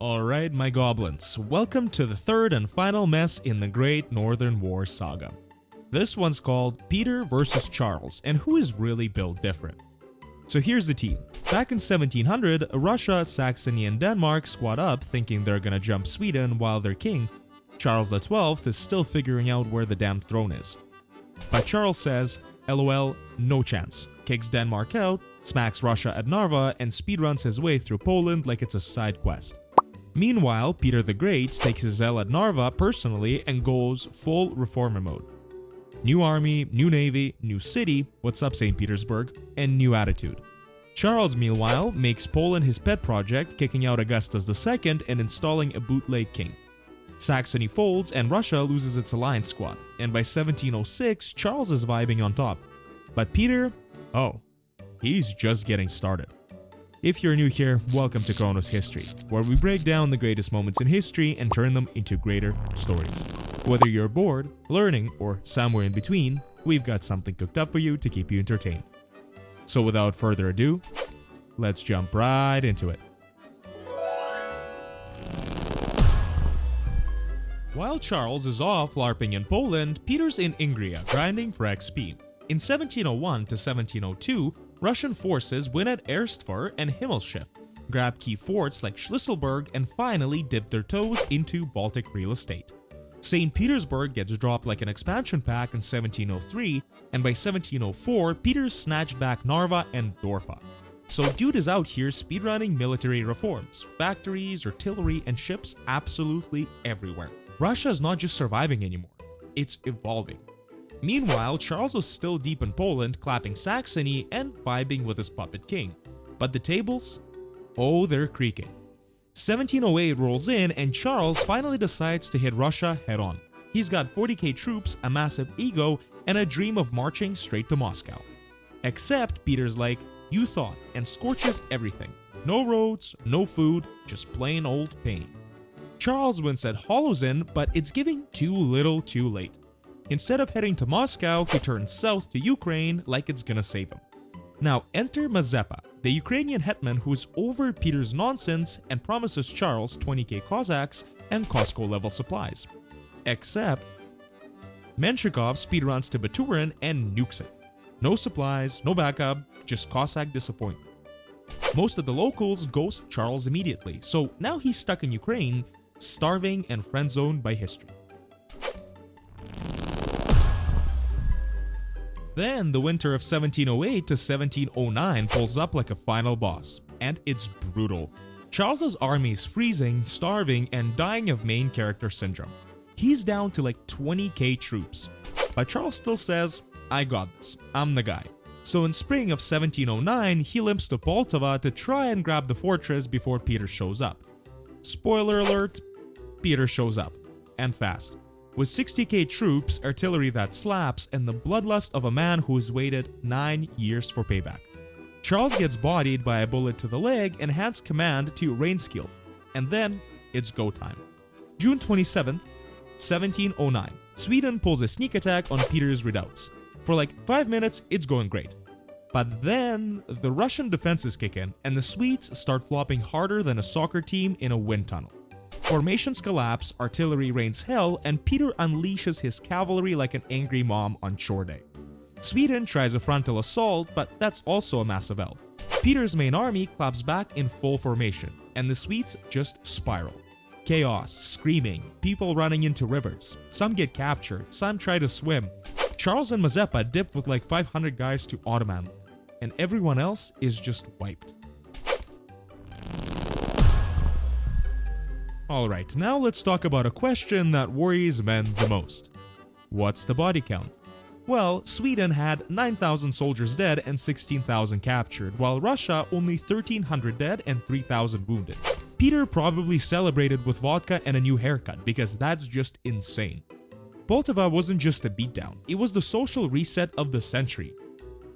Alright, my goblins, welcome to the third and final mess in the Great Northern War saga. This one's called Peter vs. Charles, and who is really built different. So here's the team. Back in 1700, Russia, Saxony, and Denmark squad up thinking they're gonna jump Sweden while their king, Charles XII, is still figuring out where the damn throne is. But Charles says, LOL, no chance, kicks Denmark out, smacks Russia at Narva, and speedruns his way through Poland like it's a side quest. Meanwhile, Peter the Great takes his L at Narva personally and goes full reformer mode. New army, new navy, new city, what's up St. Petersburg, and new attitude. Charles, meanwhile, makes Poland his pet project, kicking out Augustus II and installing a bootleg king. Saxony folds and Russia loses its alliance squad, and by 1706, Charles is vibing on top. But Peter, oh, he's just getting started. If you're new here, welcome to Chronos History, where we break down the greatest moments in history and turn them into greater stories. Whether you're bored, learning, or somewhere in between, we've got something cooked up for you to keep you entertained. So without further ado, let's jump right into it. While Charles is off LARPing in Poland, Peter's in Ingria grinding for XP. In 1701 to 1702, Russian forces win at Erstvar and Himmelsschiff, grab key forts like Schlüsselburg, and finally dip their toes into Baltic real estate. St. Petersburg gets dropped like an expansion pack in 1703, and by 1704, Peter snatched back Narva and Dorpa. So dude is out here speedrunning military reforms, factories, artillery, and ships absolutely everywhere. Russia's not just surviving anymore, it's evolving. Meanwhile, Charles is still deep in Poland, clapping Saxony and vibing with his puppet king. But the tables? Oh, they're creaking. 1708 rolls in and Charles finally decides to hit Russia head on. He's got 40k troops, a massive ego, and a dream of marching straight to Moscow. Except Peter's like, you thought, and scorches everything. No roads, no food, just plain old pain. Charles wins at Hollows-in, but it's giving too little too late. Instead of heading to Moscow, he turns south to Ukraine like it's gonna save him. Now enter Mazepa, the Ukrainian hetman who's over Peter's nonsense and promises Charles 20k Cossacks and Costco level supplies. Except Menshikov speedruns to Baturin and nukes it. No supplies, no backup, just Cossack disappointment. Most of the locals ghost Charles immediately, so now he's stuck in Ukraine, starving and friend-zoned by history. Then the winter of 1708 to 1709 pulls up like a final boss, and it's brutal. Charles's army is freezing, starving, and dying of main character syndrome. He's down to like 20k troops. But Charles still says, I got this, I'm the guy. So in spring of 1709, he limps to Poltava to try and grab the fortress before Peter shows up. Spoiler alert, Peter shows up, and fast. With 60k troops, artillery that slaps, and the bloodlust of a man who has waited 9 years for payback. Charles gets bodied by a bullet to the leg and hands command to Rainskill, and then it's go time. June 27th, 1709, Sweden pulls a sneak attack on Peter's redoubts. For like 5 minutes, it's going great. But then, the Russian defenses kick in, and the Swedes start flopping harder than a soccer team in a wind tunnel. Formations collapse, artillery rains hell, and Peter unleashes his cavalry like an angry mom on chore day. Sweden tries a frontal assault, but that's also a massive L. Peter's main army claps back in full formation, and the Swedes just spiral. Chaos, screaming, people running into rivers. Some get captured, some try to swim. Charles and Mazepa dip with like 500 guys to Ottoman, and everyone else is just wiped. Alright, now let's talk about a question that worries men the most. What's the body count? Well, Sweden had 9,000 soldiers dead and 16,000 captured, while Russia only 1,300 dead and 3,000 wounded. Peter probably celebrated with vodka and a new haircut because that's just insane. Poltava wasn't just a beatdown, it was the social reset of the century.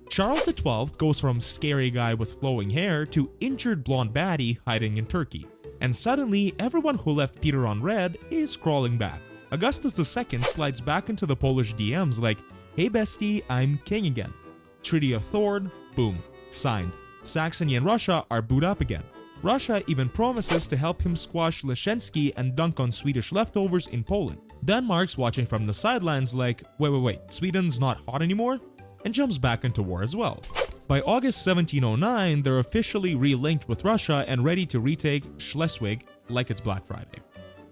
Charles XII goes from scary guy with flowing hair to injured blonde baddie hiding in Turkey. And suddenly, everyone who left Peter on red is crawling back. Augustus II slides back into the Polish DMs like, hey bestie, I'm king again. Treaty of Thorn, boom, signed. Saxony and Russia are booed up again. Russia even promises to help him squash Leszczynski and dunk on Swedish leftovers in Poland. Denmark's watching from the sidelines like, wait, Sweden's not hot anymore? And jumps back into war as well. By August 1709, they're officially re-linked with Russia and ready to retake Schleswig like it's Black Friday.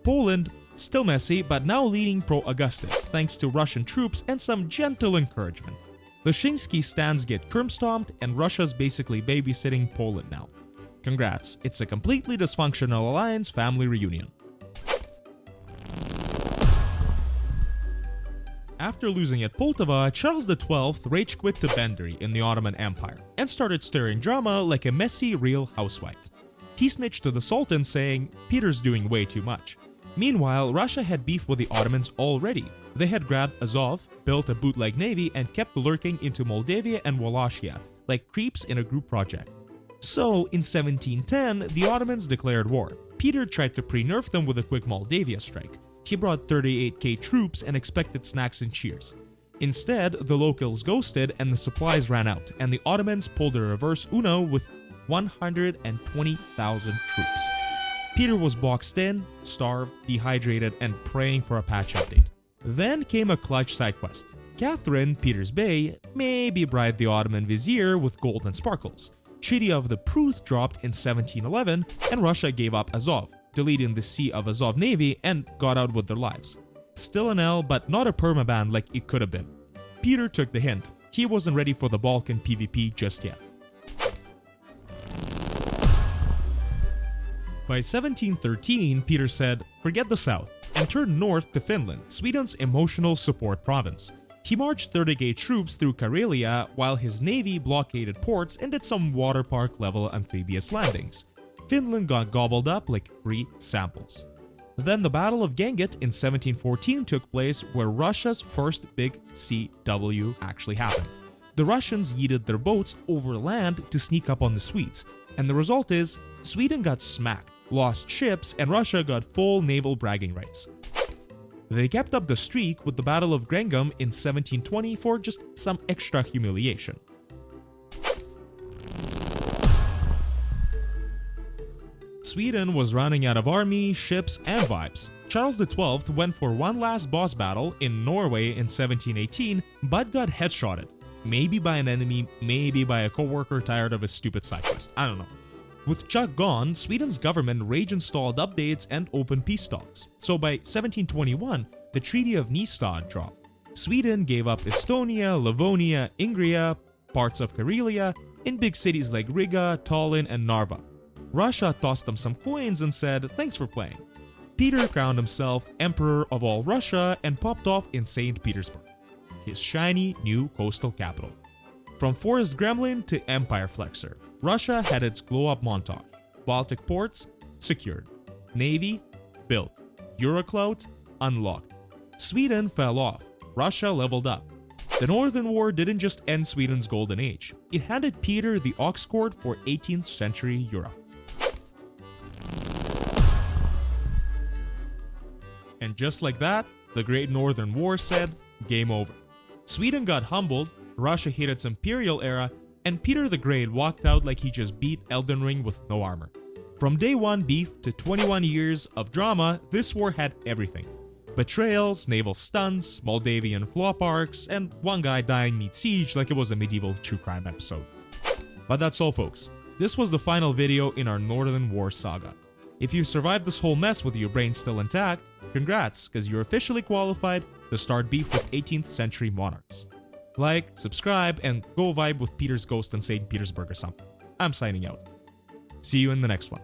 Poland, still messy, but now leading pro-Augustus thanks to Russian troops and some gentle encouragement. Leszczynski stands get curb-stomped and Russia's basically babysitting Poland now. Congrats, it's a completely dysfunctional alliance family reunion. After losing at Poltava, Charles XII rage quit to Benderi in the Ottoman Empire and started stirring drama like a messy real housewife. He snitched to the Sultan saying, "Peter's doing way too much." Meanwhile, Russia had beef with the Ottomans already. They had grabbed Azov, built a bootleg navy, and kept lurking into Moldavia and Wallachia like creeps in a group project. So, in 1710, the Ottomans declared war. Peter tried to pre-nerf them with a quick Moldavia strike. He brought 38k troops and expected snacks and cheers. Instead, the locals ghosted and the supplies ran out, and the Ottomans pulled a reverse Uno with 120,000 troops. Peter was boxed in, starved, dehydrated, and praying for a patch update. Then came a clutch side quest. Catherine, Peter's bae, maybe bribed the Ottoman vizier with gold and sparkles. Treaty of the Pruth dropped in 1711, and Russia gave up Azov, deleting the Sea of Azov Navy, and got out with their lives. Still an L, but not a permaban like it could have been. Peter took the hint. He wasn't ready for the Balkan PvP just yet. By 1713, Peter said, "Forget the south," and turned north to Finland, Sweden's emotional support province. He marched 30k troops through Karelia while his navy blockaded ports and did some water park level amphibious landings. Finland got gobbled up like free samples. Then the Battle of Gangit in 1714 took place, where Russia's first big CW actually happened. The Russians yeeted their boats over land to sneak up on the Swedes, and the result is Sweden got smacked, lost ships, and Russia got full naval bragging rights. They kept up the streak with the Battle of Grangum in 1720 for just some extra humiliation. Sweden was running out of army, ships, and vibes. Charles XII went for one last boss battle in Norway in 1718, but got headshotted. Maybe by an enemy, maybe by a co-worker tired of his stupid side quest, I don't know. With Chuck gone, Sweden's government rage-installed updates and open peace talks. So by 1721, the Treaty of Nystad dropped. Sweden gave up Estonia, Livonia, Ingria, parts of Karelia, in big cities like Riga, Tallinn, and Narva. Russia tossed them some coins and said, "Thanks for playing." Peter crowned himself Emperor of all Russia and popped off in St. Petersburg, his shiny new coastal capital. From Forest Gremlin to Empire Flexer, Russia had its glow-up montage. Baltic ports, secured. Navy, built. Euroclout, unlocked. Sweden fell off. Russia leveled up. The Northern War didn't just end Sweden's golden age. It handed Peter the aux cord for 18th century Europe. And just like that, the Great Northern War said, game over. Sweden got humbled, Russia hit its imperial era, and Peter the Great walked out like he just beat Elden Ring with no armor. From day one beef to 21 years of drama, this war had everything. Betrayals, naval stunts, Moldavian flop arcs, and one guy dying mid-siege like it was a medieval true crime episode. But that's all, folks. This was the final video in our Northern War saga. If you survived this whole mess with your brain still intact, congrats, because you're officially qualified to start beef with 18th century monarchs. Like, subscribe, and go vibe with Peter's ghost in St. Petersburg or something. I'm signing out. See you in the next one.